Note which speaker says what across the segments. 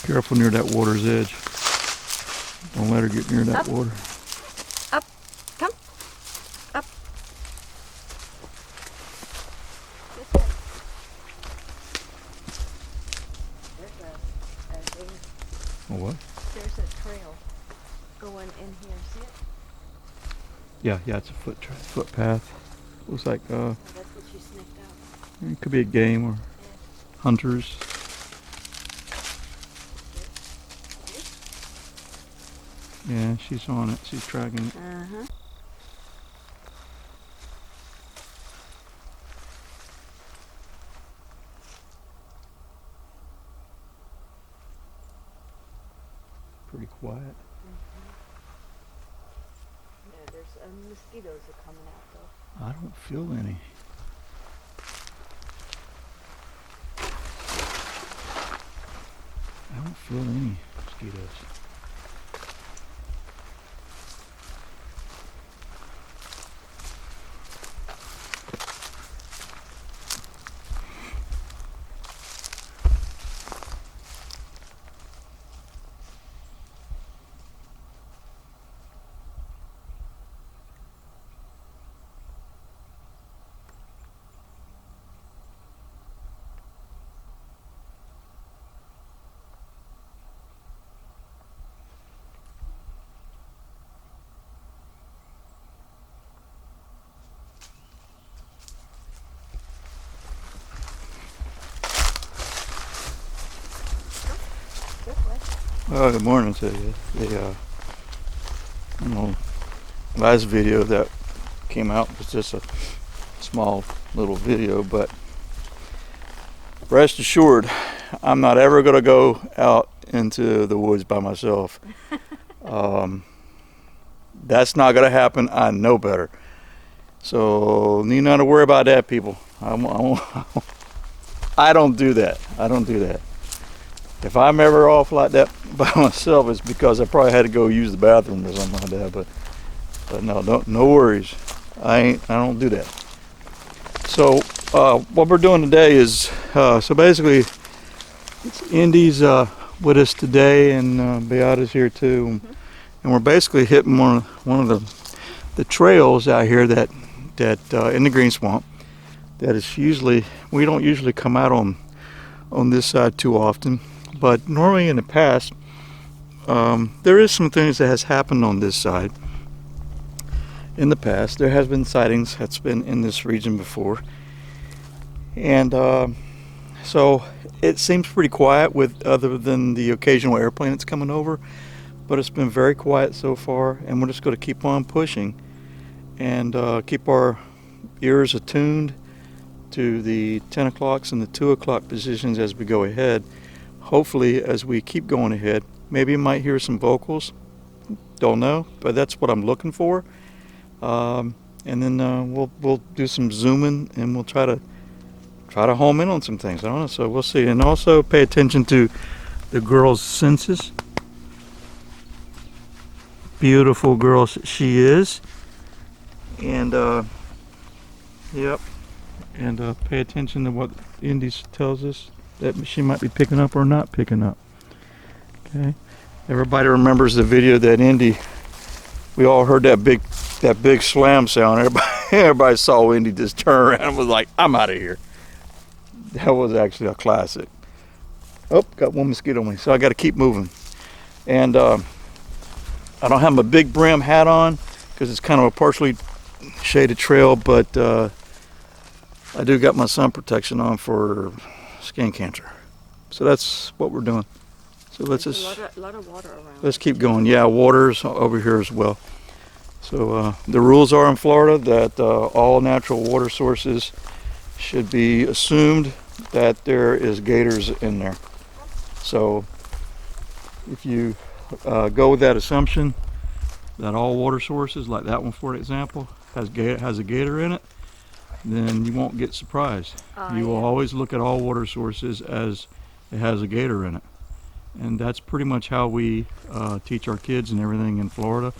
Speaker 1: Careful near that water's edge. Don't let her get near that water.
Speaker 2: Up. Come. Up. This way. There's a thing.
Speaker 1: Oh, what?
Speaker 2: There's a trail going in here. See it?
Speaker 1: Yeah, it's a footpath. Looks like
Speaker 2: Oh, that's what she sniffed out.
Speaker 1: it could be a game or hunters. Yeah, she's on it. She's tracking it.
Speaker 2: Uh-huh.
Speaker 1: Pretty quiet.
Speaker 2: Yeah, there's mosquitoes are coming out though.
Speaker 1: I don't feel any. I don't feel any mosquitoes. Oh, good morning to you. Last video that came out was just a small little video, but rest assured, I'm not ever going to go out into the woods by myself. That's not going to happen. I know better. So, need not to worry about that, people. I don't do that. I don't do that. If I'm ever off like that by myself, it's because I probably had to go use the bathroom or something like that. But no, no worries. I don't do that. So what we're doing today is so basically, it's Indy's with us today, and Beata's here too, and we're basically hitting one of the trails out here that in the green swamp. That is usually, we don't usually come out on this side too often. But normally in the past, there is some things that has happened on this side. In the past, there has been sightings that's been in this region before. And so it seems pretty quiet other than the occasional airplane that's coming over. But it's been very quiet so far, and we're just going to keep on pushing and keep our ears attuned to the 10 o'clocks and the 2 o'clock positions as we go ahead. Hopefully, as we keep going ahead, maybe you might hear some vocals. Don't know, but that's what I'm looking for. And then we'll do some zooming, and we'll try to home in on some things. I don't know, so we'll see. And also pay attention to the girl's senses. Beautiful girl she is. And yep. And pay attention to what Indy tells us that she might be picking up or not picking up. Okay. Everybody remembers the video that Indy, we all heard that big slam sound. Everybody saw Indy just turn around and was like, I'm out of here. That was actually a classic. Oh, got one mosquito on me, so I got to keep moving. And I don't have my big brim hat on because it's kind of a partially shaded trail, but I do got my sun protection on for skin cancer. So that's what we're doing. So let's just
Speaker 2: a lot of water around.
Speaker 1: Let's keep going. Yeah, water's over here as well. So the rules are in Florida that all natural water sources should be assumed that there is gators in there. So if you go with that assumption that all water sources, like that one for example, has a gator in it, then you won't get surprised. You will always look at all water sources as it has a gator in it. And that's pretty much how we teach our kids and everything in Florida,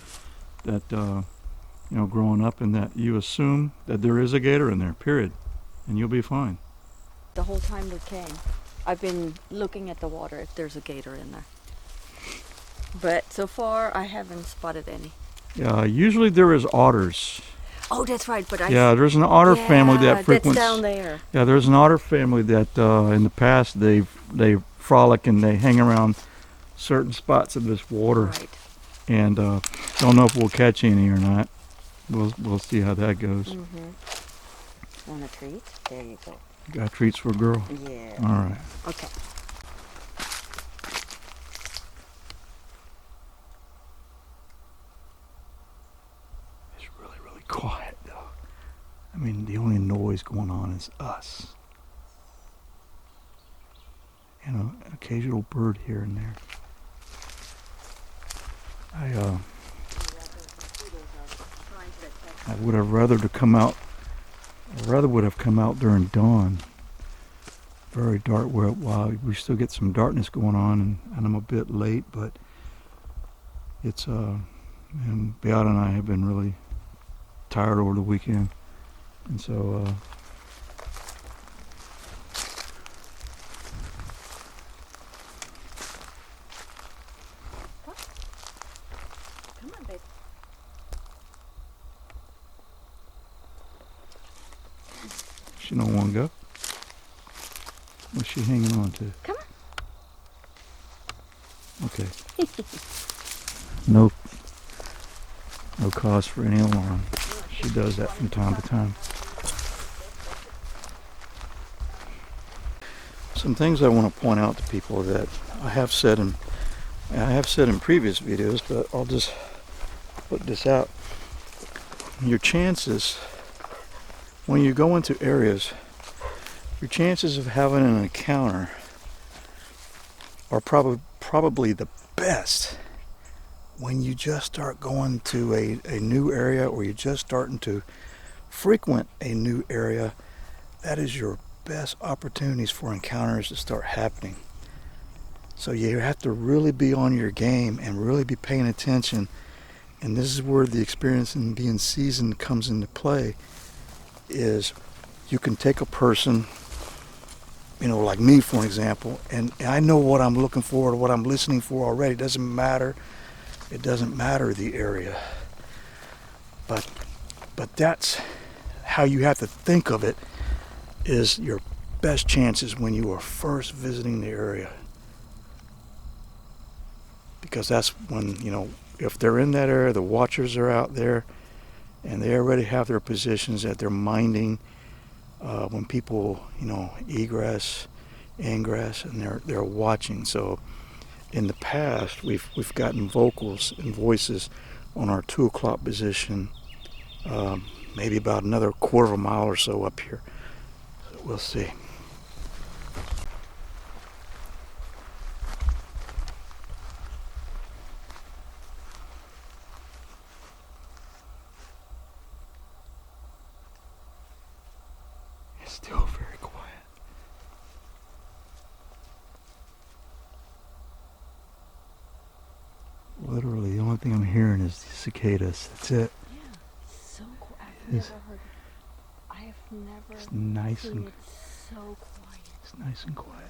Speaker 1: that growing up, and that you assume that there is a gator in there, period, and you'll be fine.
Speaker 2: The whole time we came. I've been looking at the water if there's a gator in there. But so far, I haven't spotted any.
Speaker 1: Yeah, usually there is otters.
Speaker 2: Oh, that's right. But
Speaker 1: Yeah, there's an otter family that frequents.
Speaker 2: That's down there.
Speaker 1: Yeah, there's an otter family that in the past they frolic and they hang around certain spots of this water.
Speaker 2: Right.
Speaker 1: And don't know if we'll catch any or not. We'll see how that goes.
Speaker 2: Mm-hmm. Want a treat? There you go.
Speaker 1: Got treats for a girl.
Speaker 2: Yeah.
Speaker 1: All right.
Speaker 2: Okay.
Speaker 1: It's really, really quiet though. I mean, the only noise going on is us. And an occasional bird here and there. I would have rather to come out. I rather would have come out during dawn. Very dark. While we still get some darkness going on, and I'm a bit late, but it's and Beata and I have been really tired over the weekend, and so.
Speaker 2: Come on, babe.
Speaker 1: She don't want to go. What's she hanging on to?
Speaker 2: Come
Speaker 1: on. Okay. No cause for any alarm. She does that from time to time. Some things I want to point out to people that I have said in previous videos, but I'll just put this out. Your chances when you go into areas, your chances of having an encounter are probably the best when you just start going to a new area, or you're just starting to frequent a new area. That is your best opportunities for encounters to start happening. So you have to really be on your game and really be paying attention. And this is where the experience in being seasoned comes into play. Is you can take a person, like me for an example, and I know what I'm looking for or what I'm listening for already. It doesn't matter the area, but that's how you have to think of it. Is your best chances when you are first visiting the area, because that's when, if they're in that area, the watchers are out there and they already have their positions that they're minding when people, egress, ingress, and they're watching. So in the past, we've gotten vocals and voices on our 2 o'clock position, maybe about another quarter of a mile or so up here. So we'll see. It's still very quiet. Literally, the only thing I'm hearing is the cicadas. That's it.
Speaker 2: Yeah, so cool. I have never
Speaker 1: It's nice
Speaker 2: seen
Speaker 1: and
Speaker 2: it so quiet.
Speaker 1: It's nice and quiet.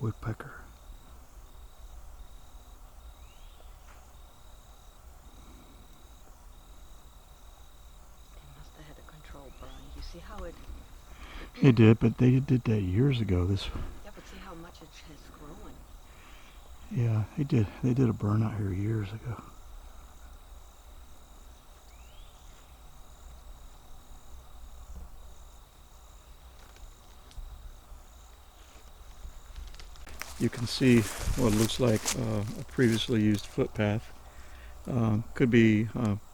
Speaker 1: Woodpecker.
Speaker 2: They must have had a control burn. You see how it...
Speaker 1: They did, but they did that years ago.
Speaker 2: Yeah, but see how much it has grown.
Speaker 1: Yeah, they did. They did a burn out here years ago. You can see what looks like a previously used footpath. Could be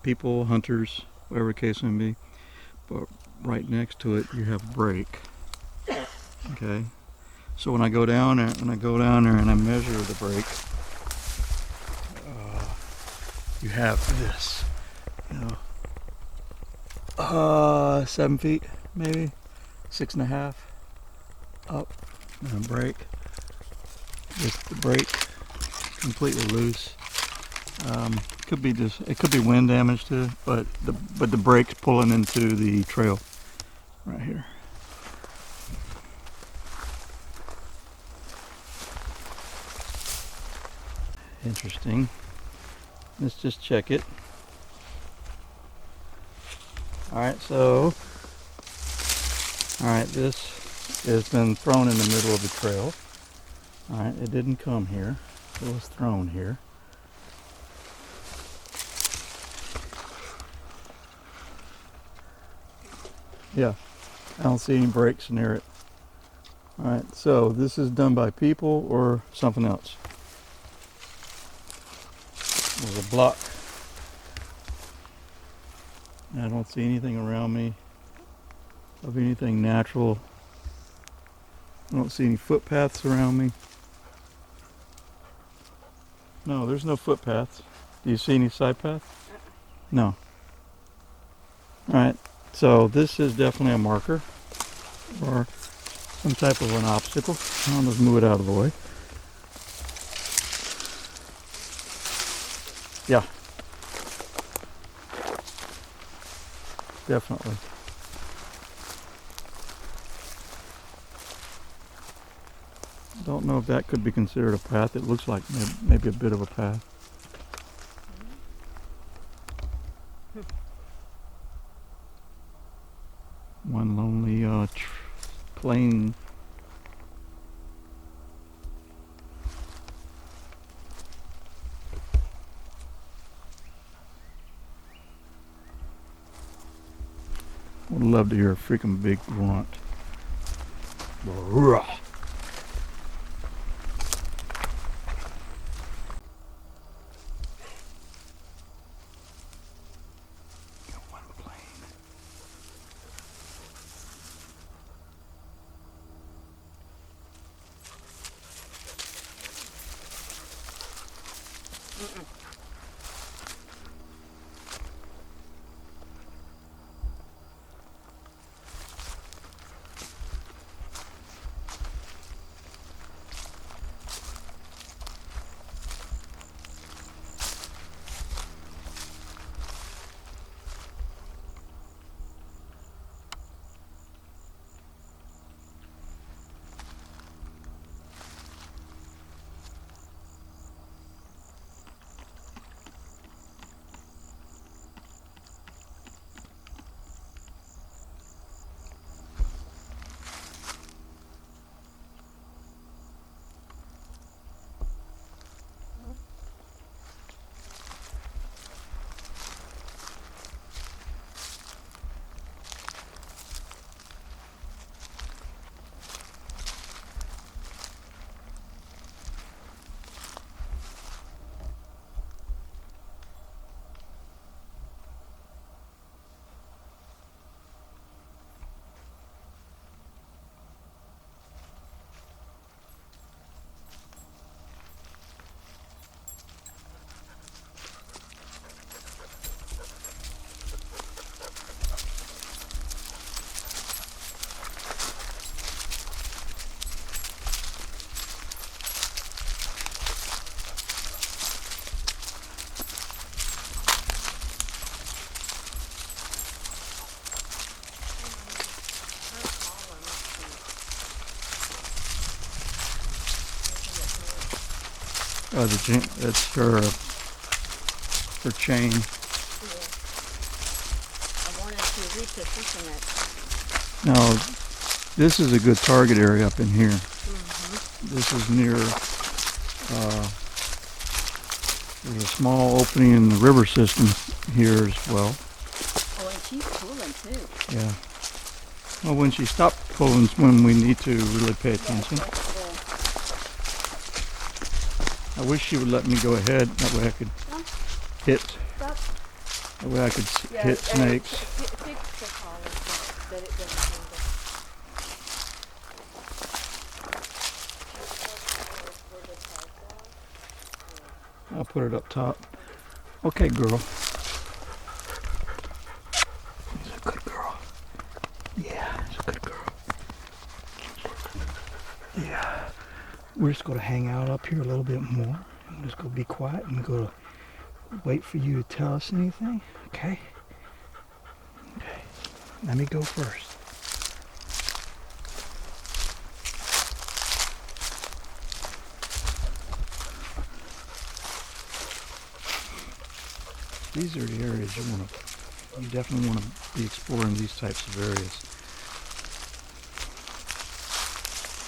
Speaker 1: people, hunters, whatever the case may be. But right next to it, you have a break. Okay, so when I go down there, and I measure the break, you have this. 7 feet, maybe 6.5 up, and a break. With the break, completely loose. Could be it could be wind damage too, but the brake's pulling into the trail right here. Interesting. Let's just check it. Alright, so this has been thrown in the middle of the trail. Alright, it didn't come here. It was thrown here. Yeah, I don't see any brakes near it. Alright, so this is done by people or something else. There's a block. I don't see anything around me of anything natural. I don't see any footpaths around me. No, there's no footpaths. Do you see any side paths? No. Alright, so this is definitely a marker or some type of an obstacle. I'll just move it out of the way. Yeah. Definitely. Don't know if that could be considered a path. It looks like maybe a bit of a path. One lonely plain. Would love to hear a freaking big grunt. That's her chain.
Speaker 2: Yeah. I wanted to reposition it.
Speaker 1: Now, this is a good target area up in here.
Speaker 2: Mm-hmm.
Speaker 1: This is near, there's a small opening in the river system here as well.
Speaker 2: Oh, and she's pulling too.
Speaker 1: Yeah. Well, when she stopped pulling is when we need to really pay attention. I wish she would let me go ahead. That way I could hit.
Speaker 2: Stop.
Speaker 1: That way I could hit snakes.
Speaker 2: Fix the collar so that it doesn't
Speaker 1: I'll put it up top. Okay, girl. She's a good girl. Yeah, she's a good girl. Yeah. We're just going to hang out up here a little bit more. I'm just going to be quiet and go to wait for you to tell us anything. Okay? Okay. Let me go first. These are the areas you definitely want to be exploring these types of areas.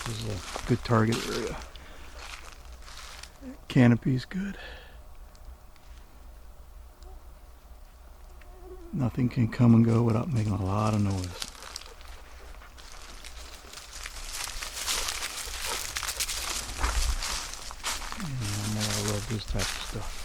Speaker 1: This is a good target area. Canopy's good. Nothing can come and go without making a lot of noise. And I love this type of stuff.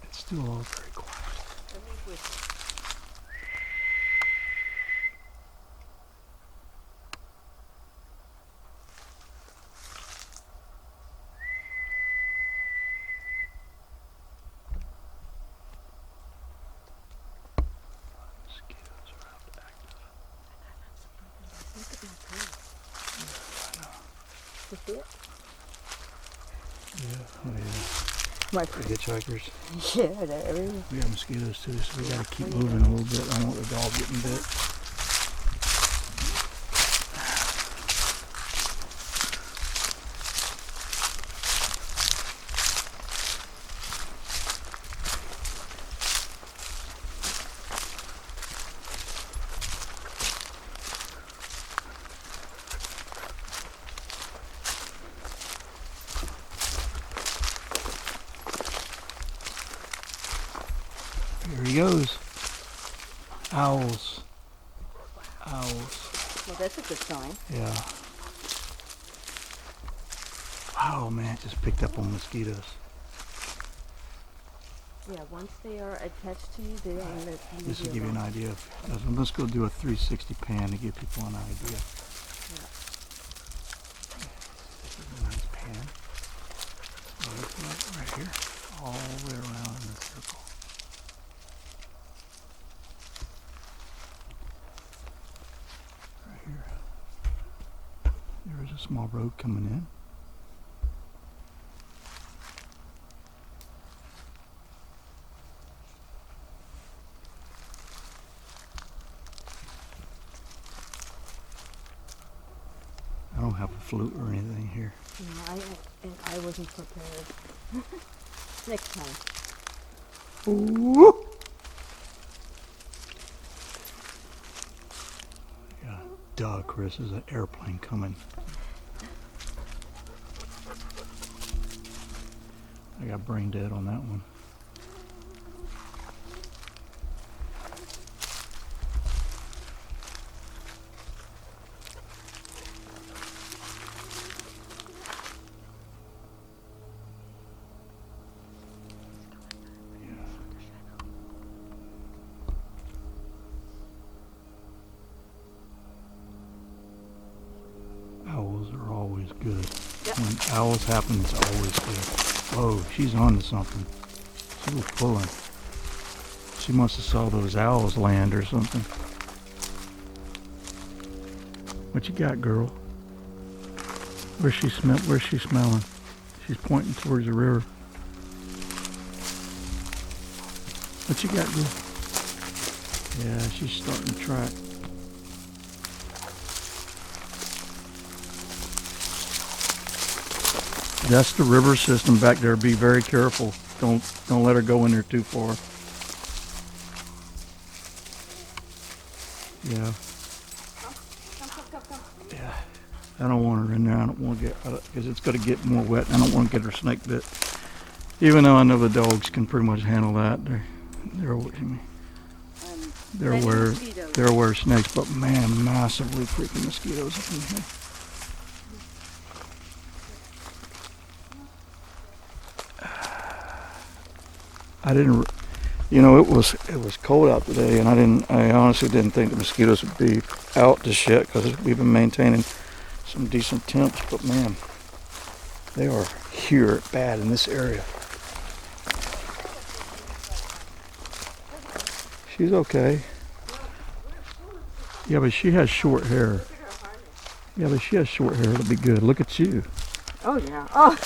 Speaker 1: It's still all very quiet. Mosquitoes are out active.
Speaker 2: Look at my tree. You see it?
Speaker 1: Yeah, oh yeah.
Speaker 2: My
Speaker 1: The hitchhikers.
Speaker 2: Yeah, there it is.
Speaker 1: We got mosquitoes too, so we gotta keep moving a little bit. I don't want the dog getting bit. Here he goes. Owls. Owls.
Speaker 2: Well, that's a good sign.
Speaker 1: Yeah. Wow, man, it just picked up on mosquitoes.
Speaker 2: Yeah, once they are attached to you, they don't let you
Speaker 1: This will
Speaker 2: be
Speaker 1: give you an
Speaker 2: alone.
Speaker 1: idea of, let's go do a 360 pan to give people an idea.
Speaker 2: Yeah.
Speaker 1: This is a nice pan. Right here. All the way around in a circle. Right here. There is a small road coming in. I don't have a flute or anything here.
Speaker 2: No, I wasn't prepared. Next time.
Speaker 1: Ooh. Yeah, duh, Chris, there's an airplane coming. I got brain dead on that one. Owls are always good.
Speaker 2: Yep.
Speaker 1: When owls happen, it's always good. Oh, she's on to something. She was pulling. She must have saw those owls land or something. What you got, girl? Where's she smelling? She's pointing towards the river. What you got, girl? Yeah, she's starting to track. That's the river system back there. Be very careful. Don't let her go in there too far. Yeah. Yeah. I don't want her in there. I don't want to get, because it's going to get more wet. I don't want to get her snake bit. Even though I know the dogs can pretty much handle that. They're aware of snakes, but man, massively freaking mosquitoes up in here. I didn't, you know, it was cold out today, and I honestly didn't think the mosquitoes would be out just yet because we've been maintaining some decent temps. But man, they are here bad in this area. She's okay. Yeah, but she has short hair. Yeah, but she has short hair. It'll be good. Look at you.
Speaker 2: Oh yeah. Oh.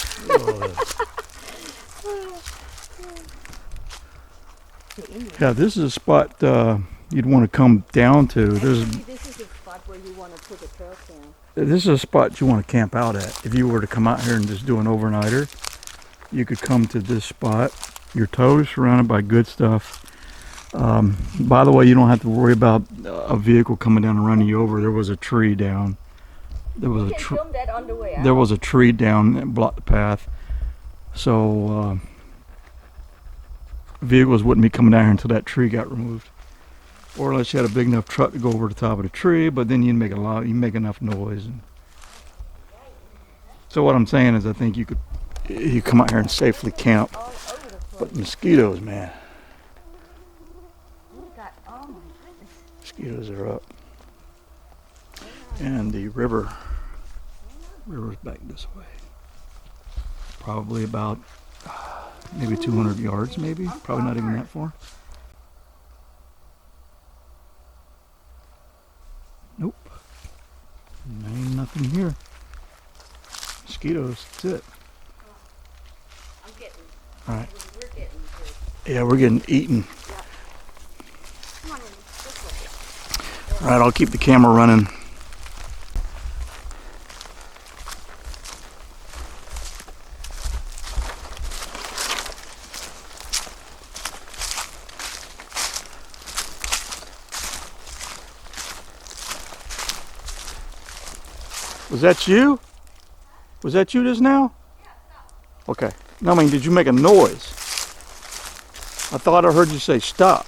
Speaker 1: Yeah, this is a spot you'd want to come down to.
Speaker 2: This is a spot where you want to put a trail camp.
Speaker 1: This is a spot you want to camp out at. If you were to come out here and just do an overnighter, you could come to this spot. You're totally surrounded by good stuff. By the way, you don't have to worry about a vehicle coming down and running you over. There was a tree down. There was a tree down that blocked the path. So vehicles wouldn't be coming down here until that tree got removed. Or unless you had a big enough truck to go over the top of the tree, but then you make enough noise. So what I'm saying is I think you come out here and safely camp. But mosquitoes, man. Mosquitoes are up. And the river's back this way. Probably about maybe 200 yards, maybe. Probably not even that far. Nope. Ain't nothing here. Mosquitoes, that's it. Alright. Yeah, we're getting eaten. Alright, I'll keep the camera running. Was that you? Was that you just now? Okay. No, I mean, did you make a noise? I thought I heard you say stop.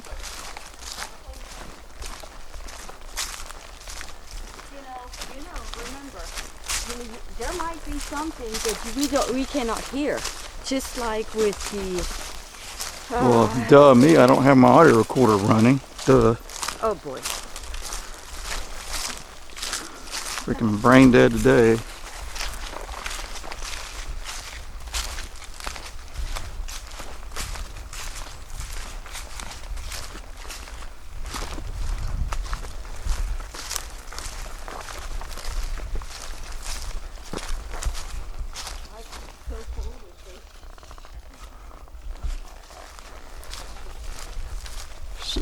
Speaker 2: Remember, there might be something that we cannot hear. Just like with the...
Speaker 1: Well, duh me, I don't have my audio recorder running. Duh.
Speaker 2: Oh boy.
Speaker 1: Freaking brain dead today.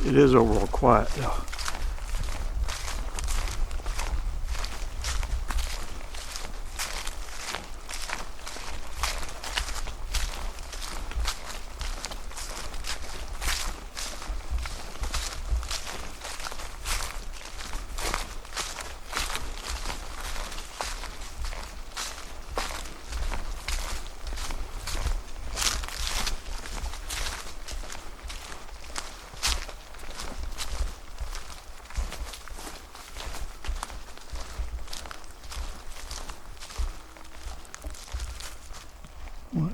Speaker 1: It is overall quiet though. What?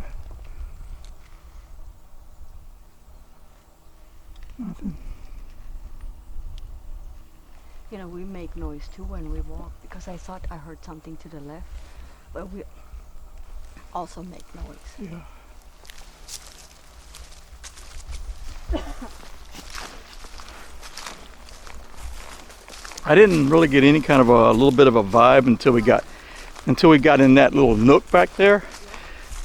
Speaker 1: Nothing.
Speaker 2: You know, we make noise too when we walk because I thought I heard something to the left, but we also make noise.
Speaker 1: Yeah. I didn't really get any kind of a little bit of a vibe until we got in that little nook back there.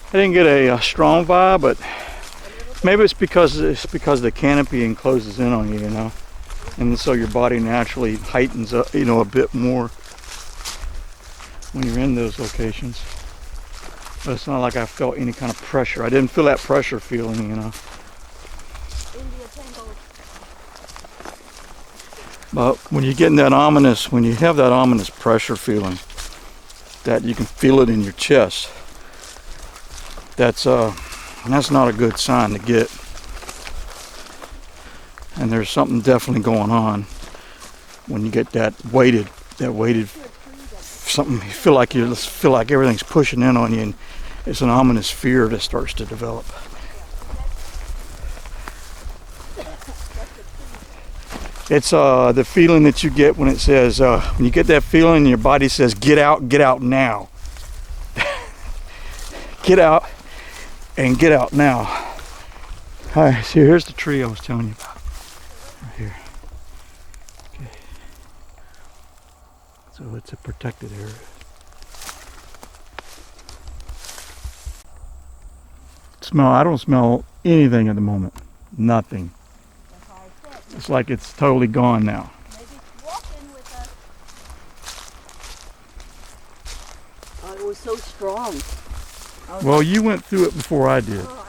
Speaker 1: I didn't get a strong vibe, but maybe it's because the canopy encloses in on you, you know, and so your body naturally heightens up, you know, a bit more when you're in those locations. But it's not like I felt any kind of pressure. I didn't feel that pressure feeling, you know. But when you get in that ominous, when you have that ominous pressure feeling, that you can feel it in your chest, that's not a good sign to get. And there's something definitely going on when you get that weighted something. You feel like everything's pushing in on you, and it's an ominous fear that starts to develop. It's the feeling that you get when it says, when you get that feeling and your body says, get out now. Get out and get out now. All right, so here's the tree I was telling you about. Right here. Okay. So it's a protected area. I don't smell anything at the moment. Nothing.
Speaker 2: That's why I said.
Speaker 1: It's like it's totally gone now.
Speaker 2: Maybe it's walking with us. Oh, it was so strong.
Speaker 1: Well, you went through it before I did.
Speaker 2: Oh.